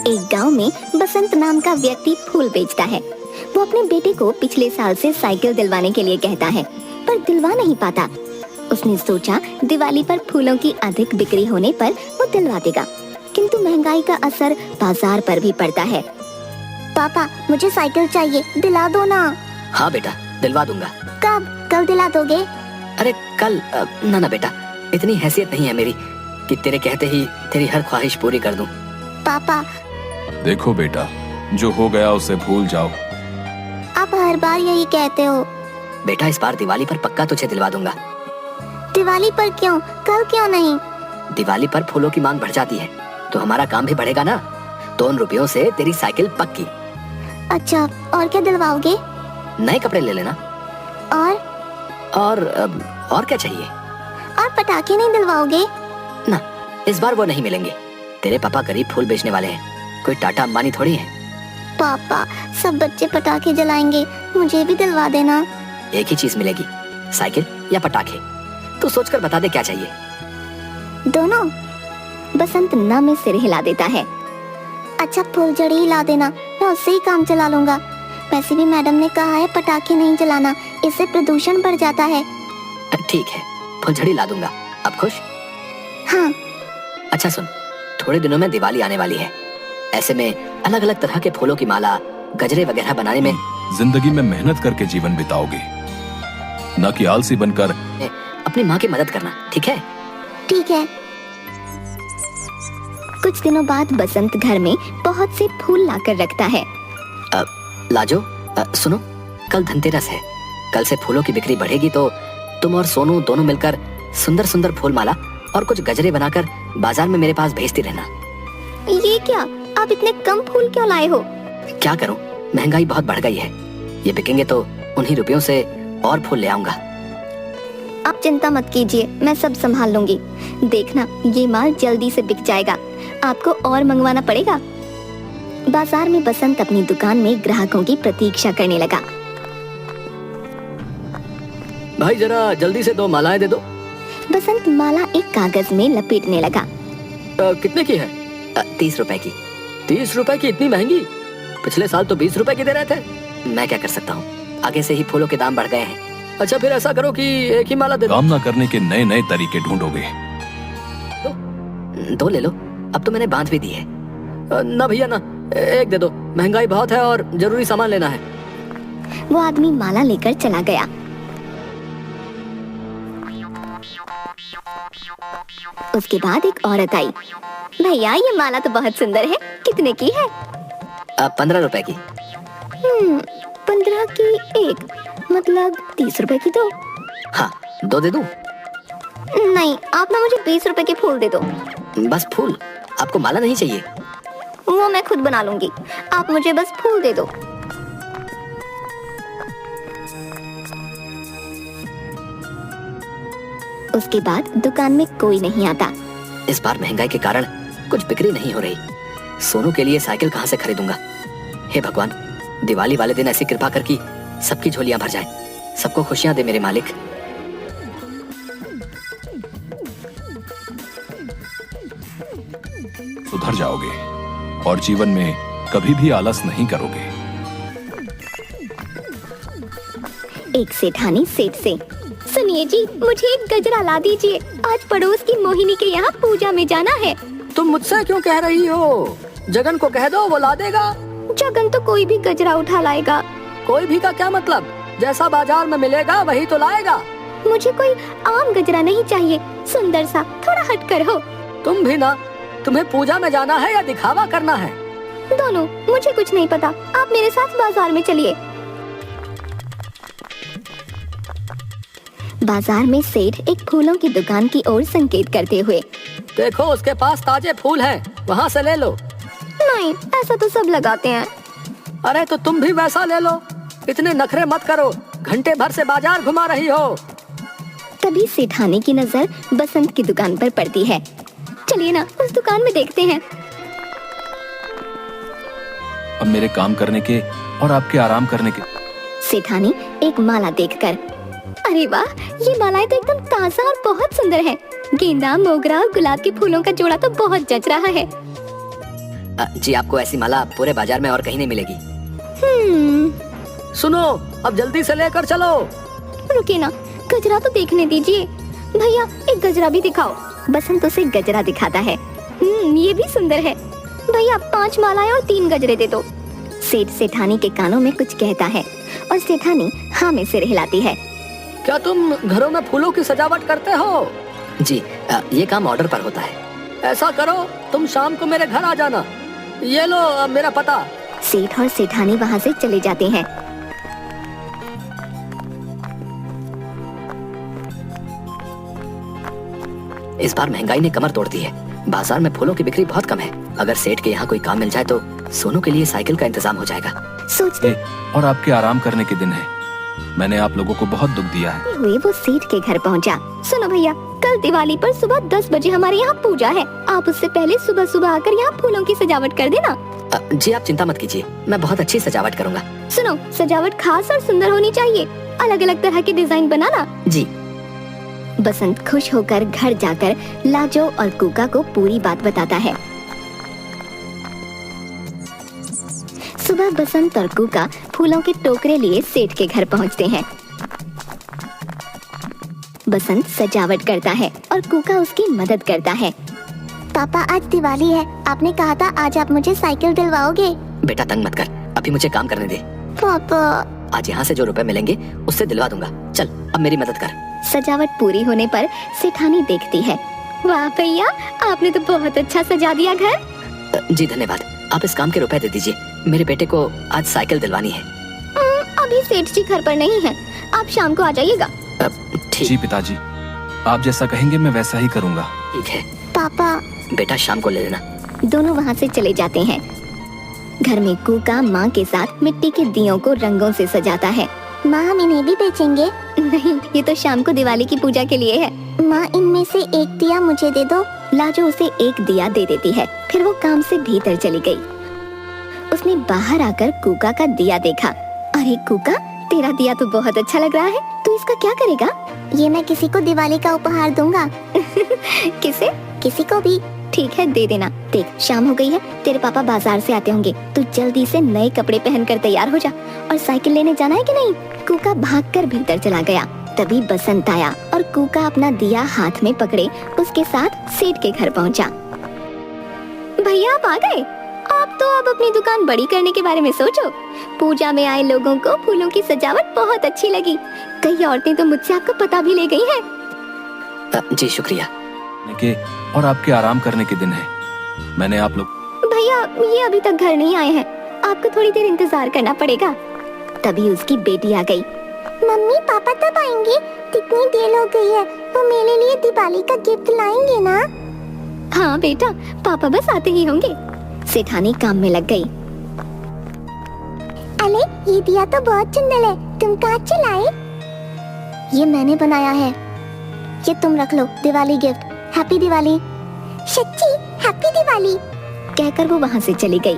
एक गांव में बसंत नाम का व्यक्ति फूल बेचता है। वो अपने बेटे को पिछले साल से साइकिल दिलवाने के लिए कहता है, पर दिलवा नहीं पाता। उसने सोचा दिवाली पर फूलों की अधिक बिक्री होने पर वो दिलवा देगा, किंतु महंगाई का असर बाजार पर भी पड़ता है। पापा, मुझे साइकिल चाहिए, दिला दो ना। हाँ बेटा, दिलवा दूंगा। कब? कल दिला दोगे? अरे कल? ना बेटा, इतनी हैसियत नहीं है मेरी कि तेरे कहते ही तेरी हर ख्वाहिश पूरी कर दूं। पापा, देखो बेटा, जो हो गया उसे भूल जाओ। आप हर बार यही कहते हो। बेटा, इस बार दिवाली पर पक्का तुझे दिलवा दूंगा। दिवाली पर क्यों? कल क्यों नहीं? दिवाली पर फूलों की मांग बढ़ जाती है तो हमारा काम भी बढ़ेगा ना। तो उन रुपयों से तेरी साइकिल पक्की। अच्छा, और क्या दिलवाओगे? नए कपड़े ले लेना। और क्या चाहिए? और पटाखे नहीं दिलवाओगे? ना, इस बार वो नहीं मिलेंगे। तेरे पापा गरीब फूल बेचने वाले हैं, कोई टाटा अंबानी थोड़ी है। पापा, सब बच्चे पटाखे जलाएंगे, मुझे भी दिलवा देना। एक ही चीज मिलेगी, साइकिल या पटाखे। तू सोचकर बता दे क्या चाहिए। दोनों। बसंत ना में सिर हिला देता है। अच्छा, फुलझड़ी ही ला देना, मैं उससे ही काम चला लूंगा। वैसे भी मैडम ने कहा है पटाखे नहीं जलाना, इससे प्रदूषण बढ़ जाता है। ठीक है, फुलझड़ी ला दूंगा। अब खुश? हाँ। अच्छा सुन, थोड़े दिनों में दिवाली आने वाली है। ऐसे में अलग अलग तरह के फूलों की माला, गजरे वगैरह बनाने में जिंदगी में मेहनत करके जीवन बिताओगे, न कि आलसी बनकर। अपनी माँ की मदद करना, ठीक है? ठीक है। कुछ दिनों बाद बसंत घर में बहुत से फूल लाकर रखता है। लाजो, सुनो, कल धनतेरस है। कल से फूलों की बिक्री बढ़ेगी तो तुम और सोनू दोनों मिलकर सुंदर सुंदर फूल माला और कुछ गजरे बनाकर बाजार में मेरे पास भेजती रहना। ये क्या? आप इतने कम फूल क्यों लाए हो? क्या करूं, महंगाई बहुत बढ़ गई है। ये बिकेंगे तो उन्हीं रुपयों से और फूल ले आऊंगा। आप चिंता मत कीजिए, मैं सब संभाल लूंगी। देखना, ये माल जल्दी से बिक जाएगा, आपको और मंगवाना पड़ेगा। बाजार में बसंत अपनी दुकान में ग्राहकों की प्रतीक्षा करने लगा। भाई जरा जल्दी से 2 मालाएं दे दो। बसंत माला एक कागज में लपेटने लगा। कितने की है? 30 रुपए की। 30 रुपए की? इतनी महंगी? पिछले साल तो 20 रुपए की दे रहे थे। मैं क्या कर सकता हूँ, आगे से ही फूलों के दाम बढ़ गए हैं। अच्छा फिर ऐसा करो कि एक ही माला दे दो। काम न करने के नए नए तरीके ढूंढोगे। दो ले लो, अब तो मैंने बांध भी दी है। ना भैया ना, एक दे दो, महंगाई बहुत है और जरूरी सामान लेना है। वो आदमी माला लेकर चला गया। उसके बाद एक औरत आई। भैया, ये माला तो बहुत सुंदर है, कितने की है? 15 रुपए की। 15 की एक, मतलब 30 रुपए की दो। हाँ, 2 दे दूं? नहीं, आप ना मुझे 20 रुपए के फूल दे दो। बस फूल? आपको माला नहीं चाहिए? वो मैं खुद बना लूंगी, आप मुझे बस फूल दे दो। उसके बाद दुकान में कोई नहीं आता। इस बार महंगाई के कारण कुछ बिक्री नहीं हो रही। सोनू के लिए साइकिल कहाँ से खरीदूंगा? हे भगवान, दिवाली वाले दिन ऐसी कृपा कर कि सबकी झोलियां भर जाए, सबको खुशियां दे मेरे मालिक। सुधर जाओगे और जीवन में कभी भी आलस नहीं करोगे। एक सेठानी सेठ से, सुनिए जी, मुझे एक गजरा ला दीजिए, आज पड़ोस की मोहिनी के यहाँ पूजा में जाना है। तुम मुझसे क्यों कह रही हो? जगन को कह दो, वो ला देगा। जगन तो कोई भी गजरा उठा लाएगा। कोई भी का क्या मतलब? जैसा बाजार में मिलेगा वही तो लाएगा। मुझे कोई आम गजरा नहीं चाहिए, सुंदर सा, थोड़ा हटकर हो। तुम भी ना, तुम्हें पूजा में जाना है या दिखावा करना है? दोनों, मुझे कुछ नहीं पता, आप मेरे साथ बाजार में चलिए। बाजार में सेठ एक फूलों की दुकान की ओर संकेत करते हुए, देखो उसके पास ताजे फूल हैं, वहाँ से ले लो। नहीं, ऐसा तो सब लगाते हैं। अरे तो तुम भी वैसा ले लो, इतने नखरे मत करो, घंटे भर से बाजार घुमा रही हो। तभी सेठानी की नजर बसंत की दुकान पर पड़ती है। चलिए ना, उस दुकान में देखते हैं। अब मेरे काम करने के और आपके आराम करने के। सेठानी एक माला देखकर, अरे वाह, ये मालाएं तो एकदम ताजा और बहुत सुंदर है। गेंदा, मोगरा और गुलाब के फूलों का जोड़ा तो बहुत जच रहा है। जी आपको ऐसी माला पूरे बाजार में और कहीं नहीं मिलेगी। सुनो, अब जल्दी से लेकर चलो। रुकिए ना, गजरा तो देखने दीजिए। भैया एक गजरा भी दिखाओ। बसंत उसे गजरा दिखाता है। ये भी सुंदर है। भैया 5 मालाएं और 3 गजरे दे दो। सेठ सेठानी के कानों में कुछ कहता है और सेठानी हाँ में सिर हिलाती है। क्या तुम घरों में फूलों की सजावट करते हो? जी, ये काम ऑर्डर पर होता है। ऐसा करो, तुम शाम को मेरे घर आ जाना। ये लो मेरा पता। सेठ और सेठानी वहाँ से चले जाते हैं। इस बार महंगाई ने कमर तोड़ दी है। बाजार में फूलों की बिक्री बहुत कम है। अगर सेठ के यहाँ कोई काम मिल जाए तो सोनू के लिए साइकिल का इंतजाम हो जाएगा। सोचते और आपके आराम करने के दिन है। मैंने आप लोगों को बहुत दुख दिया है। हुए वो सेठ के घर पहुंचा। सुनो भैया, कल दिवाली पर सुबह 10 बजे हमारे यहाँ पूजा है। आप उससे पहले सुबह सुबह आकर यहाँ फूलों की सजावट कर देना। जी आप चिंता मत कीजिए, मैं बहुत अच्छी सजावट करूँगा। सुनो, सजावट खास और सुंदर होनी चाहिए। अलग अलग तरह के डिजाइन बनाना। जी। बसंत खुश होकर घर जाकर लाजो और कूका को पूरी बात बताता है। सुबह बसंत और कूका फूलों के टोकरे लिए सेठ के घर पहुंचते हैं। बसंत सजावट करता है और कूका उसकी मदद करता है। पापा आज दिवाली है, आपने कहा था आज आप मुझे साइकिल दिलवाओगे। बेटा तंग मत कर, अभी मुझे काम करने दे। पापा आज यहाँ से जो रुपए मिलेंगे उससे दिलवा दूंगा। चल अब मेरी मदद कर। सजावट पूरी होने पर सेठानी देखती है। वाह भैया, आपने तो बहुत अच्छा सजा दिया घर। जी धन्यवाद। आप इस काम के रुपए दे दीजिए, मेरे बेटे को आज साइकिल दिलवानी है। अभी सेठ जी घर पर नहीं है, आप शाम को आ जाइएगा। जी ठीक। पिताजी, आप जैसा कहेंगे मैं वैसा ही करूँगा। ठीक है पापा। बेटा, शाम को ले लेना। दोनों वहाँ से चले जाते हैं। घर में कूका माँ के साथ मिट्टी के दियों को रंगों से सजाता है। माँ हम इन्हें भी बेचेंगे? नहीं, ये तो शाम को दिवाली की पूजा के लिए है। माँ इनमें से एक दिया मुझे दे दो। लाजो उसे एक दिया दे देती है। फिर वो काम से भीतर चली गई। उसने बाहर आकर कूका का दिया देखा। अरे कूका, तेरा दिया तो बहुत अच्छा लग रहा है, तू इसका क्या करेगा? ये मैं किसी को दिवाली का उपहार दूंगा। किसे? किसी को भी। ठीक है, दे देना। देख शाम हो गई है, तेरे पापा बाजार से आते होंगे। तू जल्दी से नए कपड़े पहनकर तैयार हो जा। और साइकिल लेने जाना है कि नहीं? कूका भागकर भीतर चला गया। तभी बसंत आया और कूका अपना दिया हाथ में पकड़े उसके साथ सेठ के घर पहुंचा। भैया आप आ गए? आप तो अब अपनी दुकान बड़ी करने के बारे में सोचो। पूजा में आए लोगों को फूलों की सजावट बहुत अच्छी लगी। कई औरतें तो मुझसे आपका पता भी ले गई हैं। जी शुक्रिया। के और आपके आराम करने के दिन है। मैंने आप लोग। भैया ये अभी तक घर नहीं आए हैं, आपको थोड़ी देर इंतजार करना पड़ेगा। तभी उसकी बेटी आ गई। मम्मी पापा तब आएंगे? कितनी देर हो गई है, वो मेरे लिए दिवाली का गिफ्ट लाएंगे ना? हाँ बेटा, पापा बस आते ही होंगे। सेठानी काम में लग गई। अरे ये दिया तो बहुत सुंदर है, तुम कहाँ से लाए? ये मैंने बनाया है, ये तुम रख लो, दिवाली गिफ्ट। हैप्पी दिवाली। सच्ची हैप्पी दिवाली, कहकर वो वहाँ से चली गई।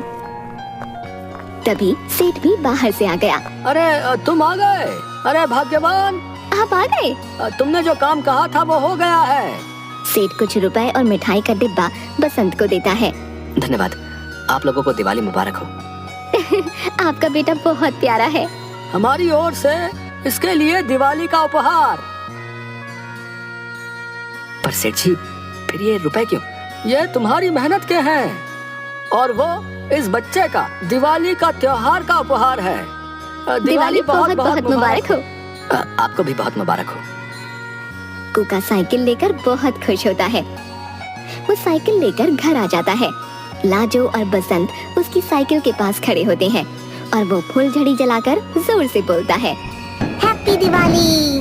तभी सेठ भी बाहर से आ गया। अरे तुम आ गए? अरे भाग्यवान, आप आ गए? तुमने जो काम कहा था वो हो गया है। सेठ कुछ रुपए और मिठाई का डिब्बा बसंत को देता है। धन्यवाद। आप लोगों को दिवाली मुबारक हो। आपका बेटा बहुत प्यारा है। हमारी ओर से इसके लिए दिवाली का उपहार। पर सेठ जी, फिर ये रुपए क्यों? ये तुम्हारी मेहनत के हैं और वो इस बच्चे का दिवाली का त्योहार का उपहार है। दिवाली बहुत बहुत मुबारक हो। आपको भी बहुत मुबारक हो। कूका साइकिल लेकर बहुत खुश होता है। वो साइकिल लेकर घर आ जाता है। लाजो और बसंत उसकी साइकिल के पास खड़े होते हैं और वो फुलझड़ी जलाकर जोर से बोलता है, हैप्पी दिवाली।